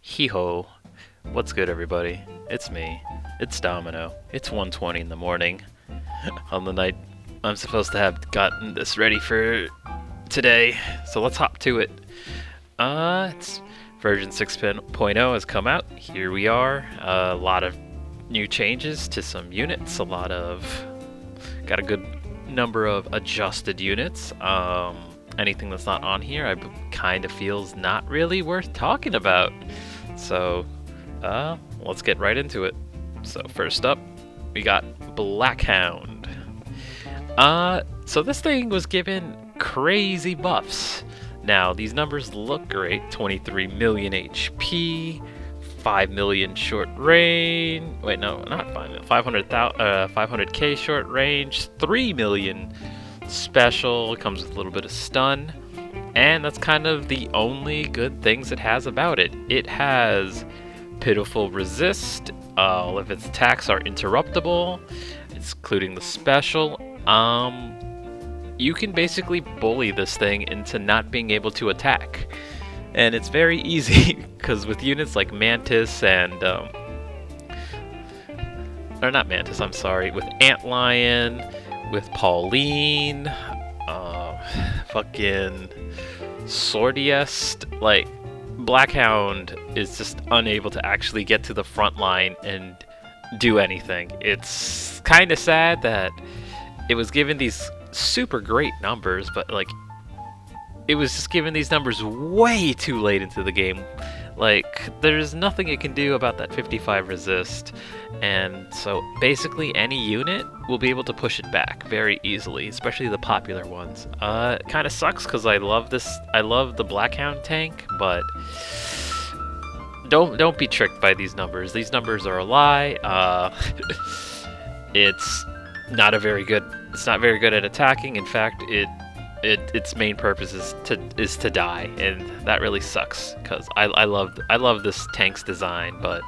Hee-ho. What's good, everybody? It's me. It's Domino. It's 1:20 in the morning on the night I'm supposed to have gotten this ready for today. So let's hop to it. It's version 6.0 has come out. Here we are. A lot of new changes to some units. Got a good number of adjusted units. Anything that's not on here, I kind of feels not really worth talking about. So, let's get right into it. So first up, we got Blackhound. So this thing was given crazy buffs. Now, these numbers look great. 23 million HP, 5 million short range. Wait, no, not 5 million. 500k short range, 3 million special. It comes with a little bit of stun. And that's kind of the only good things it has about it. It has pitiful resist. All of its attacks are interruptible, including the special. You can basically bully this thing into not being able to attack. And it's very easy, because with units like Mantis and... or not Mantis, I'm sorry. With Antlion, with Pauline, fucking Swordiest, like, Blackhound is just unable to actually get to the front line and do anything. It's kind of sad that it was given these super great numbers, but like, it was just given these numbers way too late into the game. Like, there's nothing it can do about that 55 resist, and so basically any unit will be able to push it back very easily, especially the popular ones. It kind of sucks because I love the Blackhound tank, but don't be tricked by these numbers. These numbers are a lie. It's not very good at attacking. In fact, its main purpose is to die, and that really sucks because I love this tank's design, but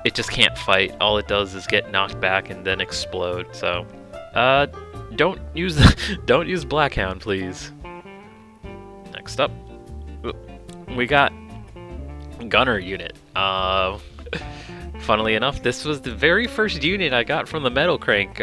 it just can't fight. All it does is get knocked back and then explode. So don't use Blackhound, please. Next up, we got Gunner unit. Funnily enough, this was the very first unit I got from the Metal Crank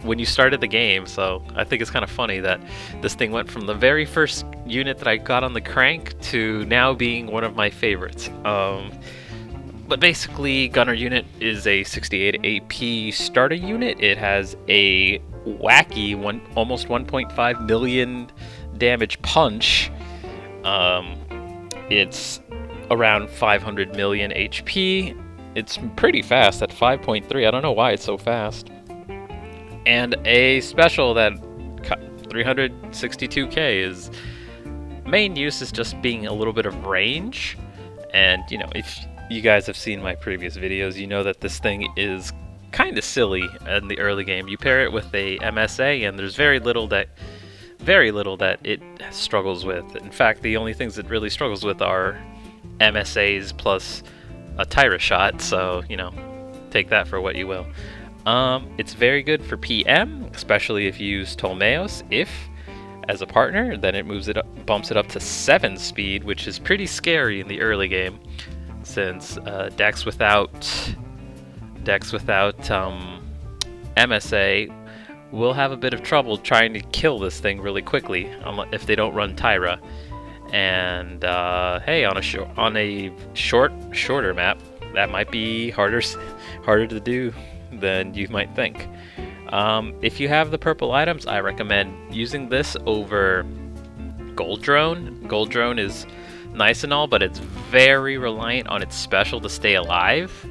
when you started the game, so I think it's kind of funny that this thing went from the very first unit that I got on the crank to now being one of my favorites. But basically, Gunner unit is a 68 AP starter unit. It has a wacky almost 1.5 million damage punch. It's around 500 million HP. It's pretty fast at 5.3. I don't know why it's so fast. And a special that 362k is main use is just being a little bit of range. And you know, if you guys have seen my previous videos, you know that this thing is kind of silly in the early game. You pair it with a MSA and there's very little that it struggles with. In fact, the only things it really struggles with are MSAs plus a Tyra shot, so you know, take that for what you will. It's very good for PM, especially if you use Tomos. If as a partner, then it bumps it up to 7 speed, which is pretty scary in the early game, since decks without MSA will have a bit of trouble trying to kill this thing really quickly if they don't run Tyra. And hey, on a shorter map, that might be harder to do than you might think. If you have the purple items, I recommend using this over Gold Drone. Gold Drone is nice and all, but it's very reliant on its special to stay alive,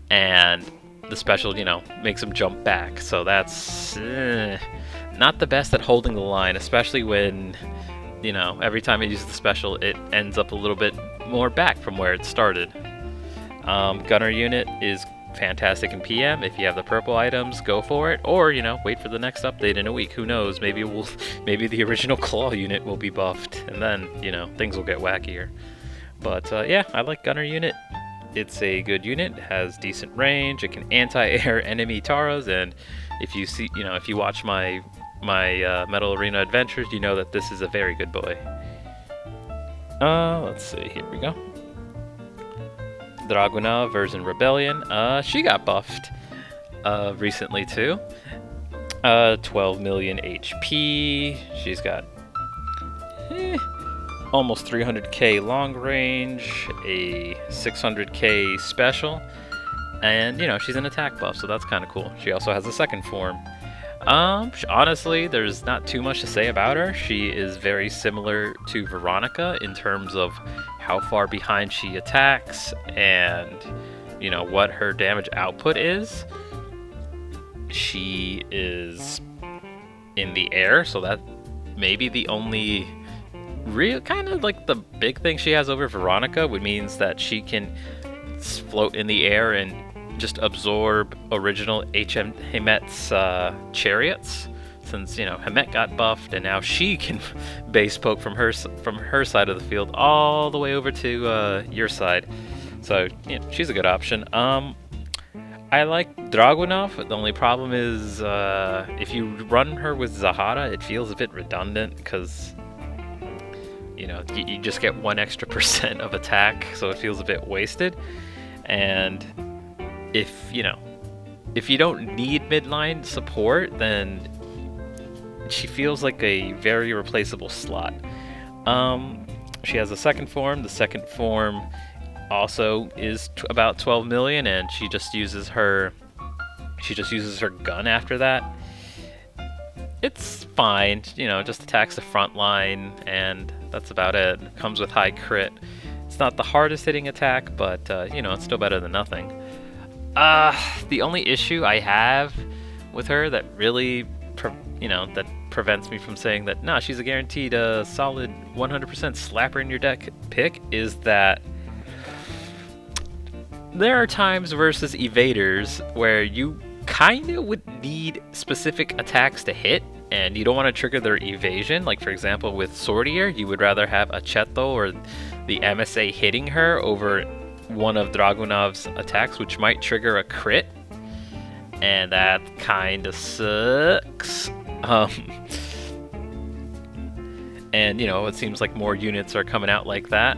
and the special, you know, makes him jump back. So that's not the best at holding the line, especially when, you know, every time it uses the special, it ends up a little bit more back from where it started. Gunner unit is fantastic in PM. If you have the purple items, go for it, or you know, wait for the next update in a week. Who knows? Maybe the original claw unit will be buffed, and then you know, things will get wackier. But yeah, I like Gunner unit. It's a good unit. It has decent range. It can anti-air enemy Taras, and if you watch my Metal Arena adventures, you know that this is a very good boy. Let's see, here we go. Dragonav version Rebellion. She got buffed recently too. 12 million HP. She's got almost 300k long range, a 600k special, and you know, she's an attack buff, so that's kind of cool. She also has a second form. Honestly, there's not too much to say about her. She is very similar to Veronica in terms of how far behind she attacks and, you know, what her damage output is. She is in the air, so that may be the only real kind of like the big thing she has over Veronica, which means that she can float in the air and just absorb original Hemet's chariots, since, you know, Hemet got buffed and now she can base poke from her side of the field all the way over to your side. So, you know, she's a good option. I like Dragonav. The only problem is if you run her with Zahara, it feels a bit redundant because, you know, you just get 1 extra % of attack, so it feels a bit wasted. And if you don't need midline support, then she feels like a very replaceable slot. She has a second form. The second form also is about 12 million, and she just uses her gun after that. It's fine, you know, just attacks the front line, and that's about it. Comes with high crit. It's not the hardest hitting attack, but you know, it's still better than nothing. The only issue I have with her that really, that prevents me from saying that, nah, she's a guaranteed solid 100% slapper in your deck pick, is that there are times versus evaders where you kind of would need specific attacks to hit, and you don't want to trigger their evasion. Like, for example, with Swordier, you would rather have a Cheto or the MSA hitting her over one of Dragonav's attacks, which might trigger a crit, and that kind of sucks. And, you know, it seems like more units are coming out like that.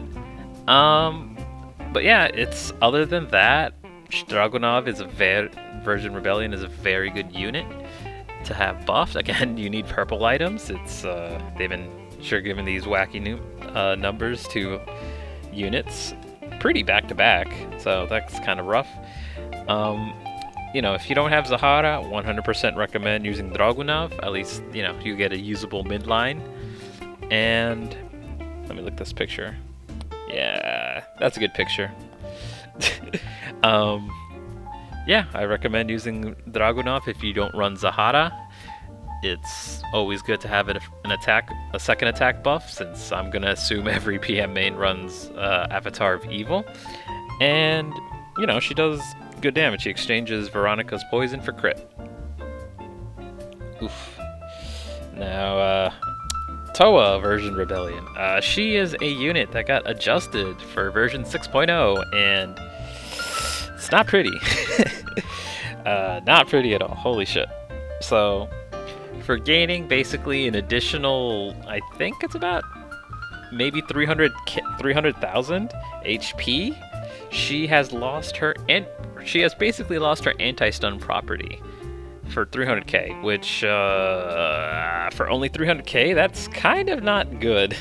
But yeah, it's, other than that, Dragonav is version Rebellion is a very good unit to have buffed. Again, you need purple items. It's they've been sure giving these wacky new numbers to units pretty back to back, so that's kind of rough. You know, if you don't have Zahara, 100% recommend using Dragonav. At least, you know, you get a usable midline. And let me look at this picture. Yeah, that's a good picture. Yeah, I recommend using Dragonav if you don't run Zahara. It's always good to have a second attack buff, since I'm gonna assume every PM main runs Avatar of Evil. And, you know, she does good damage. She exchanges Veronica's poison for crit. Oof. Now, Toa version Rebellion. She is a unit that got adjusted for version 6.0, and it's not pretty. Not pretty at all. Holy shit. So, for gaining basically an additional, I think it's about maybe 300,000 HP, she has basically lost her anti-stun property for 300k, which for only 300k, that's kind of not good,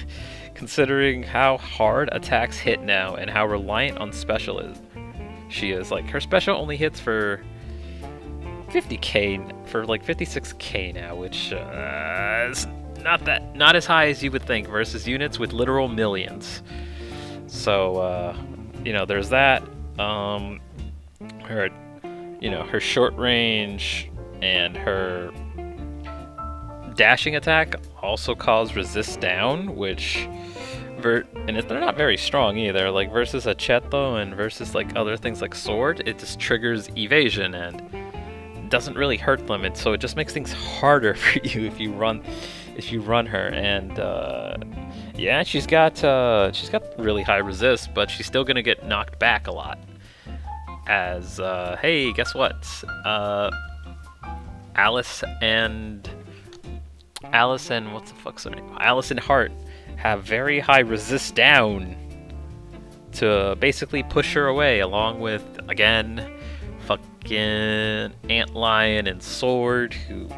considering how hard attacks hit now and how reliant on special she is. Like, her special only hits for 50k, for like 56k now, which is not as high as you would think versus units with literal millions. So you know, there's that. Her short range and her dashing attack also cause resist down, which they're not very strong either. Like, versus a Cheto and versus like other things like sword, it just triggers evasion and doesn't really hurt them, and so it just makes things harder for you if you run her. And yeah, she's got really high resist, but she's still gonna get knocked back a lot. As hey, guess what? Alice and what's the fuck's her name? Alice and Hart have very high resist down to basically push her away, along with, again, fucking Antlion and Sword, who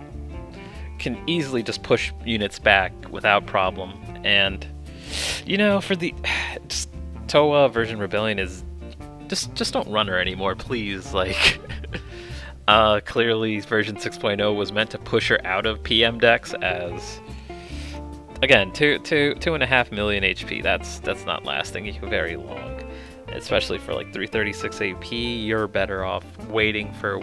can easily just push units back without problem. And, you know, for the... just Toa version Rebellion is... Just don't run her anymore, please. Like, clearly version 6.0 was meant to push her out of PM decks as... Again, 2.5 million HP, that's not lasting you very long. Especially for like 336 AP, you're better off waiting for,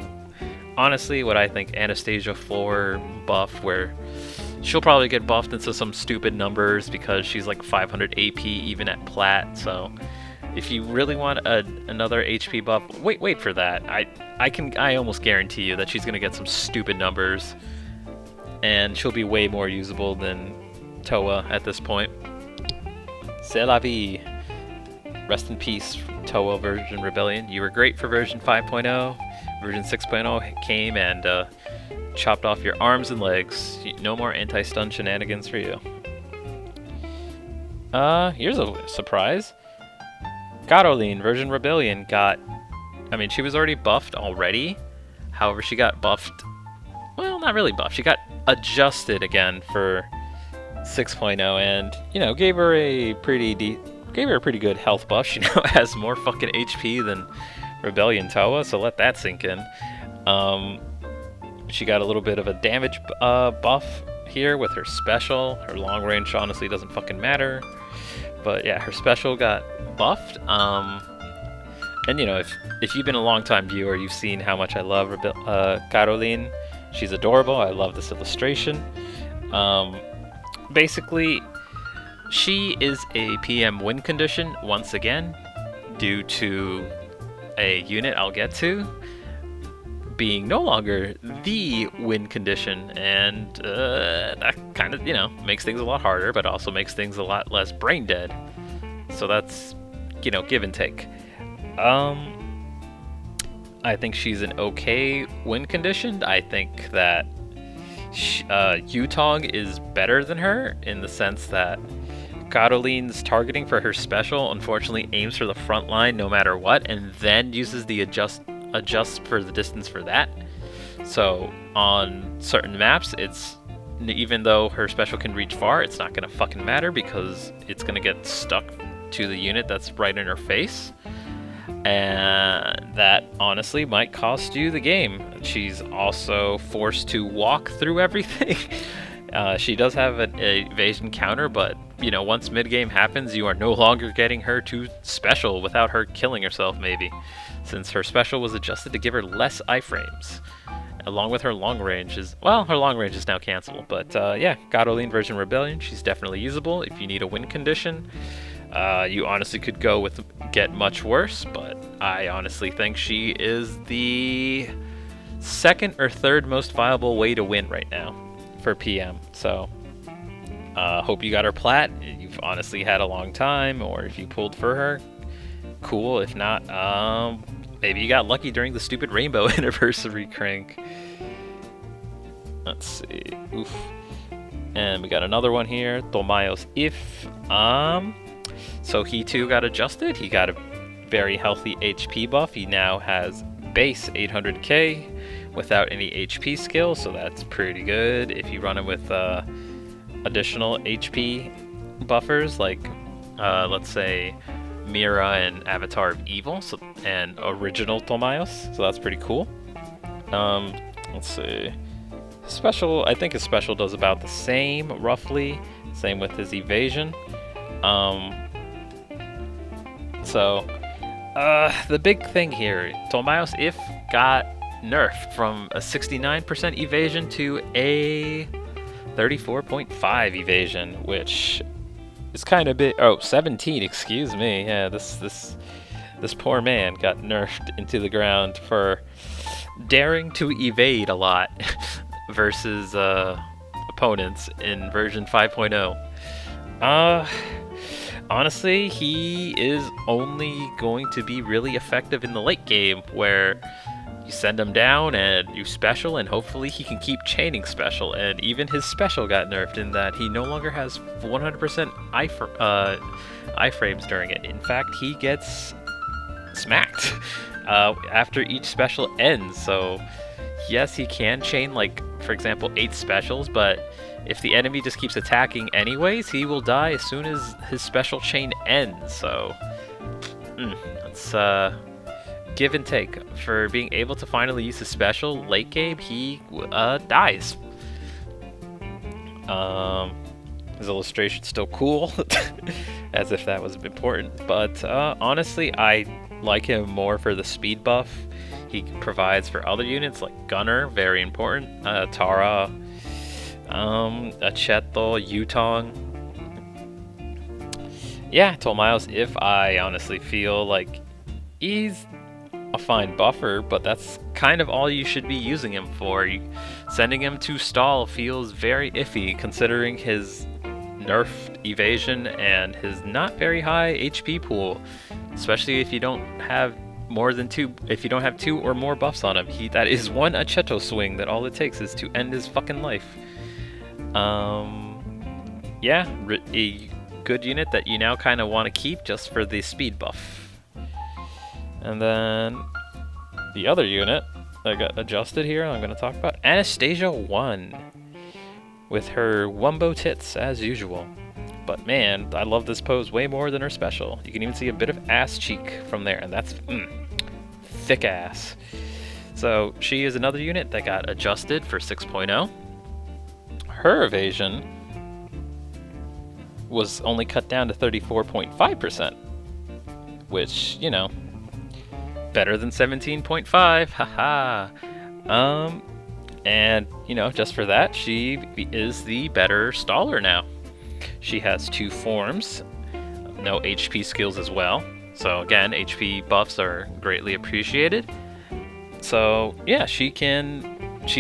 honestly, what I think Anastasia 4 buff, where she'll probably get buffed into some stupid numbers because she's like 500 AP even at plat. So if you really want another HP buff, wait for that. I almost guarantee you that she's gonna get some stupid numbers, and she'll be way more usable than Toa at this point. C'est la vie. Rest in peace, Toa version Rebellion. You were great for version 5.0. Version 6.0 came and chopped off your arms and legs. No more anti-stun shenanigans for you. Here's a surprise. Caroline version Rebellion got... I mean, she was already buffed already. However, she got buffed... Well, not really buffed. She got adjusted again for 6.0 and, you know, gave her a pretty good health buff. She now has more fucking HP than Rebellion Toa, so let that sink in. She got a little bit of a damage buff here with her special. Her long range honestly doesn't fucking matter. But yeah, her special got buffed. And you know, if you've been a long time viewer, you've seen how much I love Caroline. She's adorable. I love this illustration. Basically, she is a PM win condition once again, due to a unit I'll get to being no longer the win condition, and that kind of, you know, makes things a lot harder, but also makes things a lot less brain dead. So that's, you know, give and take. I think she's an okay win condition. I think that Yutong is better than her in the sense that Caroline's targeting for her special unfortunately aims for the front line no matter what, and then uses the adjust for the distance for that. So on certain maps, it's, even though her special can reach far, it's not gonna fucking matter because it's gonna get stuck to the unit that's right in her face. And that honestly might cost you the game. She's also forced to walk through everything. She does have an evasion counter, but you know, once mid-game happens, you are no longer getting her to special without her killing herself, maybe, since her special was adjusted to give her less iframes, along with her long range is, well, her long range is now canceled. But yeah, Caroline version Rebellion, she's definitely usable if you need a win condition. You honestly could go with get much worse, but I honestly think she is the second or third most viable way to win right now for PM. So hope you got her plat. You've honestly had a long time, or if you pulled for her, cool. If not, maybe you got lucky during the stupid rainbow anniversary crank. Let's see. Oof. And we got another one here, Tomos if. So he too got adjusted. He got a very healthy HP buff. He now has base 800k without any HP skill, so that's pretty good. If you run him with additional HP buffers, like let's say Mira and Avatar of Evil, so, and original Tomos, so that's pretty cool. Let's see. Special, I think his special does about the same, roughly. Same with his evasion. So, the big thing here, Tomos if got nerfed from a 69% evasion to a 34.5 evasion, which is kind of big. Oh, 17, excuse me. Yeah, this poor man got nerfed into the ground for daring to evade a lot versus opponents in version 5.0. Honestly, he is only going to be really effective in the late game, where You send him down and you special, and hopefully he can keep chaining special. And even his special got nerfed in that he no longer has 100% iframes during it. In fact, he gets smacked after each special ends. So yes, he can chain, like, for example, 8 specials, but if the enemy just keeps attacking anyways, he will die as soon as his special chain ends. So that's give and take. For being able to finally use his special late game, he dies. His illustration's still cool, as if that was important. But honestly, I like him more for the speed buff he provides for other units like Gunner, very important. Tara, Acheto, Yutong. Yeah, Tomos, if I honestly feel like he's a fine buffer, but that's kind of all you should be using him for. Sending him to stall feels very iffy considering his nerfed evasion and his not very high HP pool, especially if you don't have more than 2, if you don't have 2 or more buffs on him. That is one Acheto swing that all it takes is to end his fucking life. Yeah, a good unit that you now kind of want to keep just for the speed buff. And then the other unit that got adjusted here, I'm going to talk about Anastasia 1 with her wumbo tits as usual. But man, I love this pose way more than her special. You can even see a bit of ass cheek from there, and that's thick ass. So she is another unit that got adjusted for 6.0. Her evasion was only cut down to 34.5%, which, you know, better than 17.5, haha. And, you know, just for that, she is the better staller now. She has 2 forms, no HP skills as well. So again, HP buffs are greatly appreciated. So yeah, she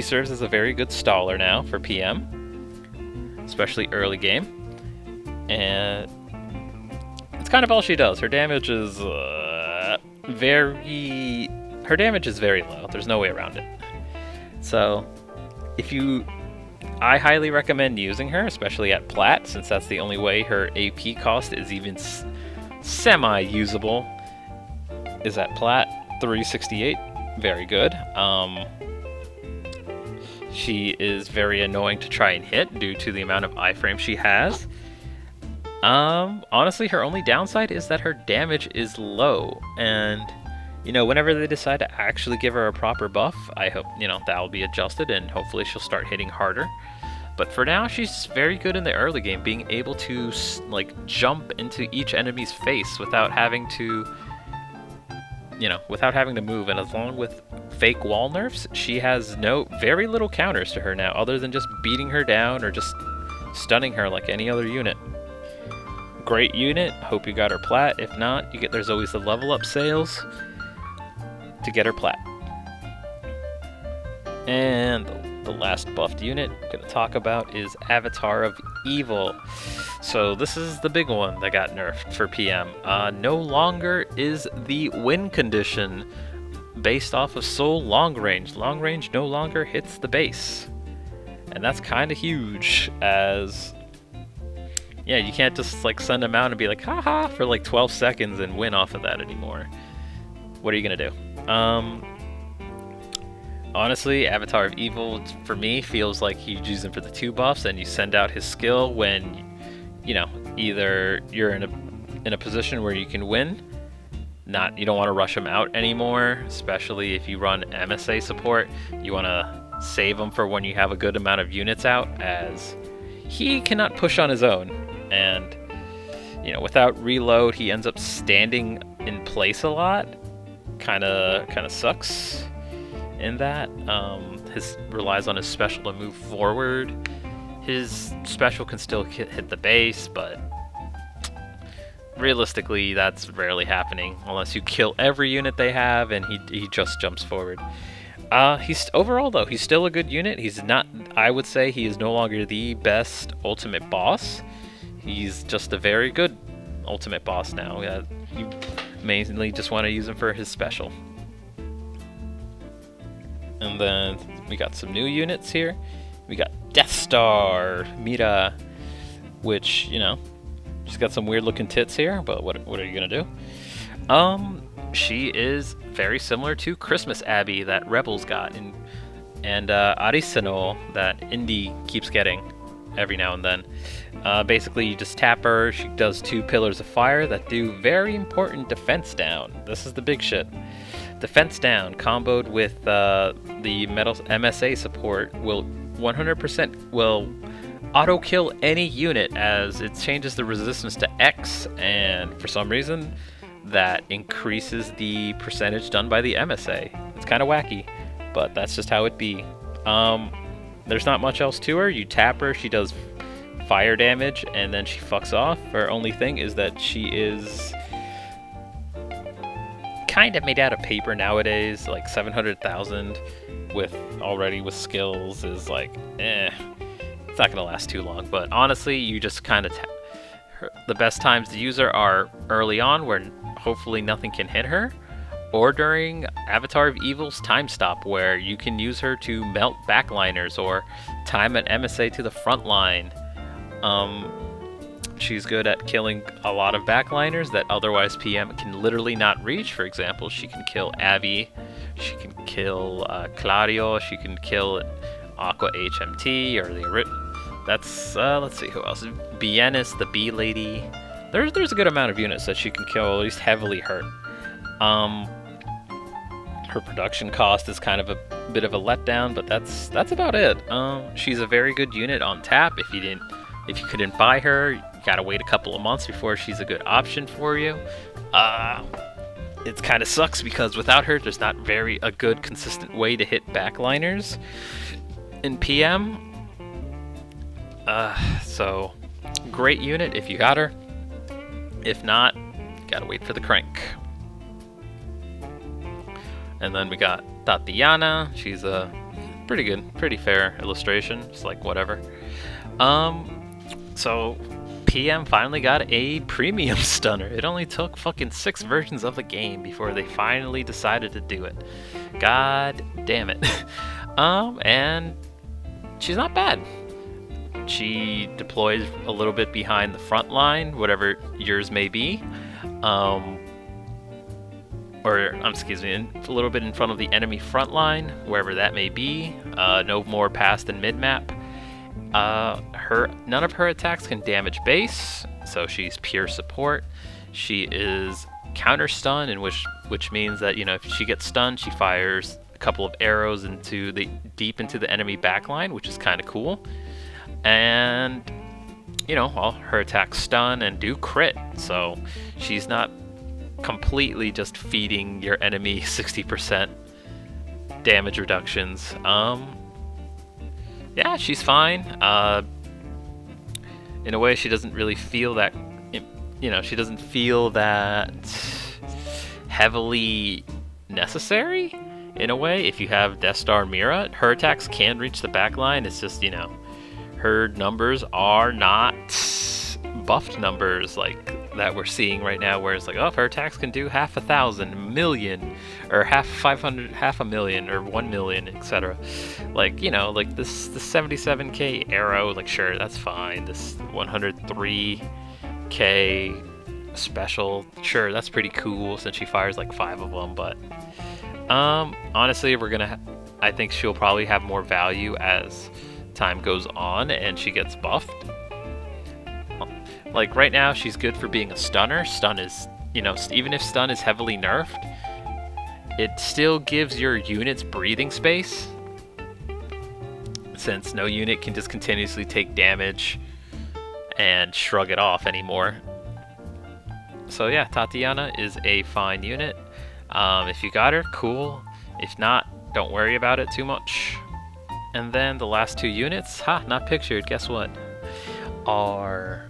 serves as a very good staller now for PM, especially early game. And it's kind of all she does. Her damage is very low. There's no way around it. So I highly recommend using her, especially at Plat, since that's the only way her AP cost is even semi-usable, is at Plat. 368, very good. She is very annoying to try and hit due to the amount of iframe she has. Honestly, her only downside is that her damage is low, and you know, whenever they decide to actually give her a proper buff, I hope, you know, that will be adjusted and hopefully she'll start hitting harder. But for now, she's very good in the early game, being able to, like, jump into each enemy's face without having to, you know, without having to move. And along with fake wall nerfs, she has very little counters to her now, other than just beating her down or just stunning her like any other unit. Great unit. Hope you got her Plat. If not, there's always the level up sales to get her Plat. And the last buffed unit I'm going to talk about is Avatar of Evil. So this is the big one that got nerfed for PM. No longer is the win condition based off of soul long range. Long range no longer hits the base. And that's kind of huge, as yeah, you can't just like send them out and be like haha for like 12 seconds and win off of that anymore. What are you going to do? Honestly, Avatar of Evil, for me, feels like you use him for the 2 buffs and you send out his skill when, you know, either you're in a position where you can win, you don't want to rush him out anymore, especially if you run MSA support. You want to save him for when you have a good amount of units out, as he cannot push on his own. And, you know, without reload, he ends up standing in place a lot. Kind of sucks in that. His relies on his special to move forward. His special can still hit the base, but realistically that's rarely happening unless you kill every unit they have and he just jumps forward. Overall though, he's still a good unit. I would say he is no longer the best ultimate boss. He's just a very good ultimate boss now. You mainly just want to use him for his special. And then we got some new units here. We got Death Star Mira, which, you know, she's got some weird looking tits here, but what are you gonna do? She is very similar to Christmas Abbey that Rebels got, and Arisano that Indy keeps getting every now and then. Basically, you just tap her. She does 2 pillars of fire that do very important defense down. This is the big shit. Defense down, comboed with the metal MSA support, will 100% will auto kill any unit as it changes the resistance to X, and for some reason that increases the percentage done by the MSA. It's kind of wacky, but that's just how it be. There's not much else to her. You tap her, she does fire damage, and then she fucks off. Her only thing is that she is kind of made out of paper nowadays. Like 700,000 with skills is like, it's not gonna last too long. But honestly, you just kind of the best times to use her are early on, where hopefully nothing can hit her, or during Avatar of Evil's time stop, where you can use her to melt backliners or time an MSA to the front line. She's good at killing a lot of backliners that otherwise PM can literally not reach. For example, she can kill Abby, she can kill Claudio, she can kill Aqua HMT, or that's let's see who else. Bienis, the Bee Lady. There's a good amount of units that she can kill, at least heavily hurt. Her production cost is kind of a bit of a letdown, but that's about it. She's a very good unit on tap. If you couldn't buy her, you gotta wait a couple of months before she's a good option for you. It kind of sucks because without her, there's not a good consistent way to hit backliners in PM. So great unit if you got her. If not, gotta wait for the crank. And then we got Tatiana. She's a pretty fair illustration. Just like whatever. So PM finally got a premium stunner. It only took fucking 6 versions of the game before they finally decided to do it. God damn it. And she's not bad. She deploys a little bit behind the front line, whatever yours may be. Excuse me, a little bit in front of the enemy front line, wherever that may be. No more past than mid-map. None of her attacks can damage base, so she's pure support. She is counter stun, which means that, you know, if she gets stunned, she fires a couple of arrows deep into the enemy backline, which is kind of cool. And, you know, all her attacks stun and do crit, so she's not completely just feeding your enemy 60% damage reductions. Yeah, she's fine. In a way, she doesn't really feel that, you know, she doesn't feel that heavily necessary. In a way, if you have Death Star Mira, her attacks can reach the backline. It's just, you know, her numbers are not buffed numbers like that we're seeing right now, where it's like, oh, her attacks can do 500,000, million, or 500,000, or 1 million, etc. Like, you know, like this 77k arrow, like, sure, that's fine. This 103k special, sure, that's pretty cool since she fires like 5 of them. But honestly, I think she'll probably have more value as time goes on and she gets buffed. Like right now, she's good for being a stunner. Stun is, you know, even if stun is heavily nerfed, it still gives your units breathing space, since no unit can just continuously take damage and shrug it off anymore. So yeah, Tatiana is a fine unit. If you got her, cool. If not, don't worry about it too much. And then the last 2 units, not pictured, guess what, are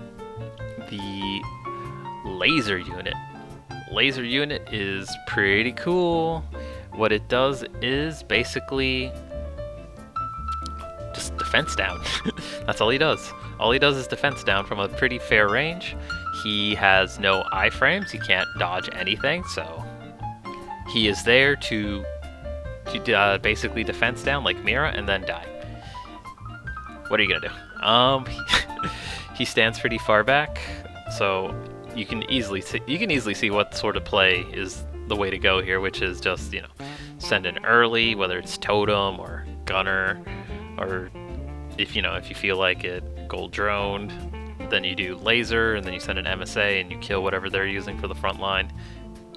the laser unit. Laser unit is pretty cool. What it does is basically just defense down. That's all he does. All he does is defense down from a pretty fair range. He has no iframes. He can't dodge anything, so he is there to basically defense down like Mira and then die. What are you gonna do? He stands pretty far back, so you can easily see what sort of play is the way to go here, which is just, you know, send in early, whether it's totem or gunner, or if you feel like it, gold droned. Then you do laser, and then you send an MSA and you kill whatever they're using for the front line.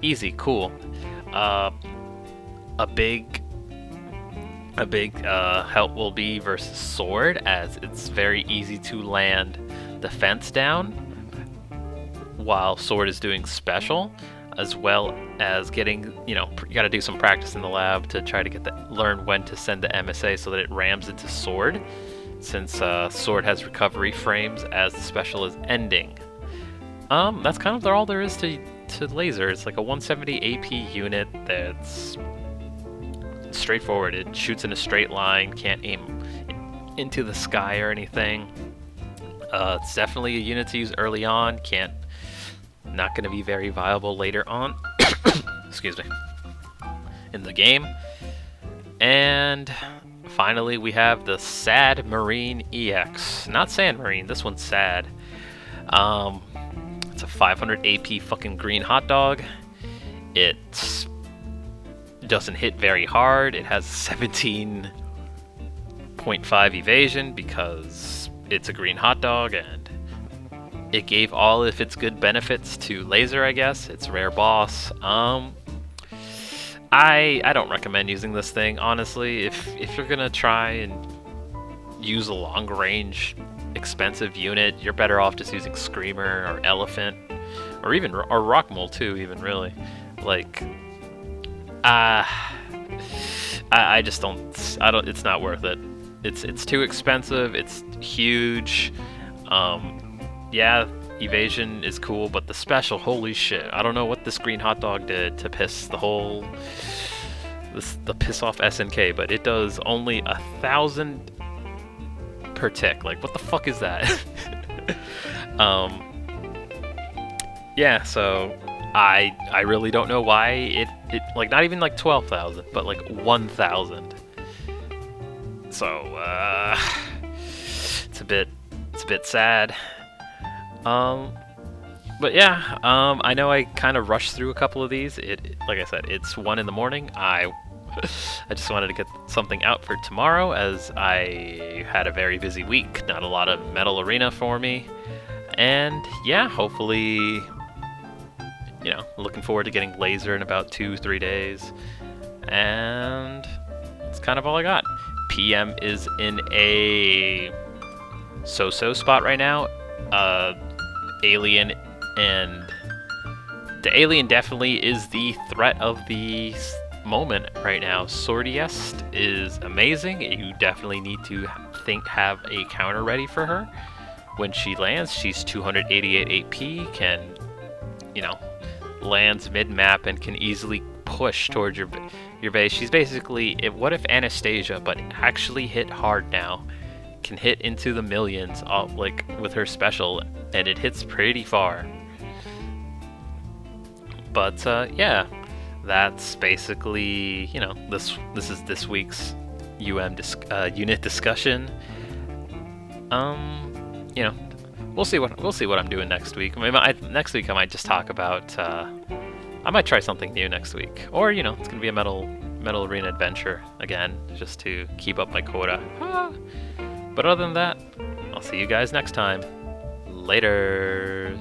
Easy, cool. A big help will be versus sword, as it's very easy to land defense down while sword is doing special, as well as getting, you gotta do some practice in the lab to try to learn when to send the MSA so that it rams into sword, since sword has recovery frames as the special is ending. That's kind of all there is to laser. It's like a 170 AP unit that's straightforward. It shoots in a straight line, can't aim into the sky or anything. It's definitely a unit to use early on, not going to be very viable later on. Excuse me. In the game. And finally, we have the Sad Marine EX. Not Sand Marine, this one's sad. It's a 500 AP fucking green hot dog. It doesn't hit very hard. It has 17.5 evasion because it's a green hot dog, and it gave all of its good benefits to laser, I guess. It's a rare boss. I don't recommend using this thing, honestly. If you're gonna try and use a long range expensive unit, you're better off just using Screamer or Elephant, or even Rockmole too, even, really. Like, I just don't, it's not worth it. It's too expensive, it's huge. Yeah, evasion is cool, but the special, holy shit. I don't know what this green hot dog did to piss the piss off SNK, but it does only 1,000 per tick. Like, what the fuck is that? Yeah, so I really don't know why it like, not even like 12,000, but like 1,000. So it's a bit sad. But yeah, I know I kind of rushed through a couple of these. Like I said, it's 1 in the morning. I just wanted to get something out for tomorrow, as I had a very busy week. Not a lot of Metal Arena for me. And yeah, hopefully, looking forward to getting laser in about 2-3 days. And that's kind of all I got. PM is in a so-so spot right now. Alien, and the Alien definitely is the threat of the moment right now. Sordiest is amazing. You definitely need to have a counter ready for her. When she lands, she's 288 AP, lands mid-map and can easily push towards your base. She's basically, what if Anastasia, but actually hit hard now? Can hit into the millions, like with her special, and it hits pretty far. But yeah, that's basically, this is this week's unit discussion. We'll see what I'm doing next week. Next week I might just talk about. I might try something new next week, or it's gonna be a Metal Arena adventure again, just to keep up my quota. But other than that, I'll see you guys next time. Laters.